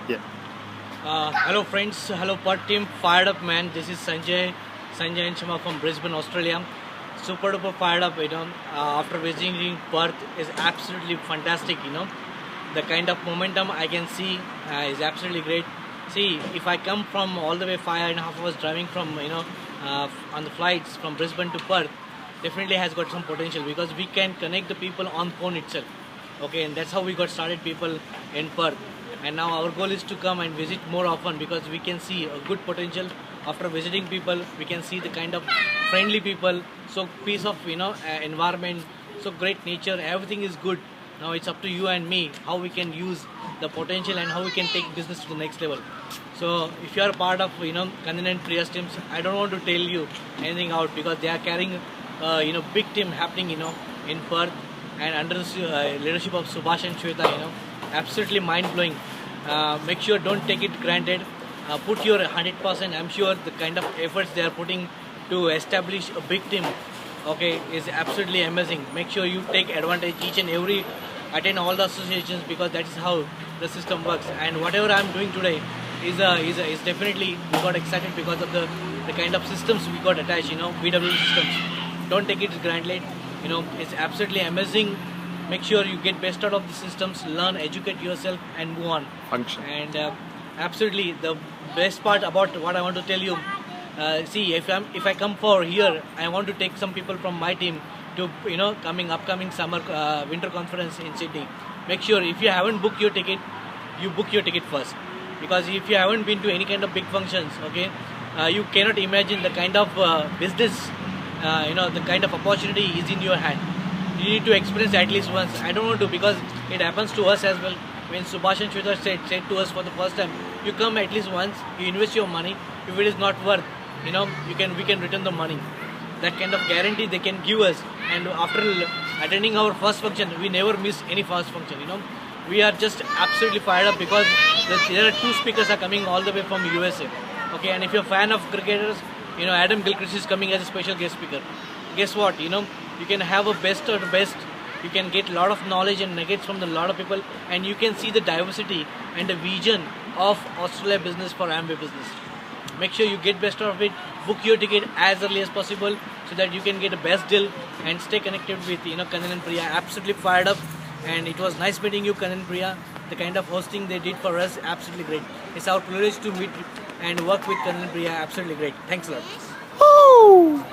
Yeah. Hello friends, hello Perth team, fired up man. This is Sanjay and Shima from Brisbane, Australia. Super duper fired up, after visiting Perth is absolutely fantastic, The kind of momentum I can see is absolutely great. See, if I come from all the way 5.5 hours driving from, on the flights from Brisbane to Perth, definitely has got some potential because we can connect the people on phone itself. Okay, and that's how we got started people in Perth. And now our goal is to come and visit more often because we can see a good potential. After visiting people, we can see the kind of friendly people, so peace of environment, so great nature, everything is good. Now it's up to you and me how we can use the potential and how we can take business to the next level. So if you are part of Kannan and Priya's teams, I don't want to tell you anything out because they are carrying big team happening in Perth and under the leadership of Subhash and Shweta, absolutely mind blowing. Make sure don't take it granted. Put your 100%. I'm sure the kind of efforts they are putting to establish a big team, okay, is absolutely amazing. Make sure you take advantage each and every, attend all the associations because that is how the system works. And whatever I'm doing today is definitely we got excited because of the kind of systems we got attached. BW systems. Don't take it granted. It's absolutely amazing. Make sure you get best out of the systems, learn, educate yourself, and move on. Function. And absolutely, the best part about what I want to tell you. See, if I come for here, I want to take some people from my team to upcoming summer winter conference in Sydney. Make sure if you haven't booked your ticket, you book your ticket first, because if you haven't been to any kind of big functions, okay, you cannot imagine the kind of business, the kind of opportunity is in your hand. You need to experience at least once. I don't want to, because it happens to us as well. When Subhash and Shweta said to us for the first time, you come at least once, you invest your money. If it is not worth, we can return the money. That kind of guarantee they can give us. And after attending our first function, we never miss any first function. We are just absolutely fired up because there are two speakers are coming all the way from USA. Okay, and if you're a fan of cricketers, Adam Gilchrist is coming as a special guest speaker. Guess what? You can have a best of the best. You can get a lot of knowledge and nuggets from a lot of people, and you can see the diversity and the vision of Australia business for Amway business. Make sure you get best out of it. Book your ticket as early as possible so that you can get a best deal and stay connected with Kannan and Priya. Absolutely fired up, and it was nice meeting you, Kannan and Priya. The kind of hosting they did for us, absolutely great. It's our privilege to meet and work with Kannan and Priya. Absolutely great. Thanks a lot. Woo!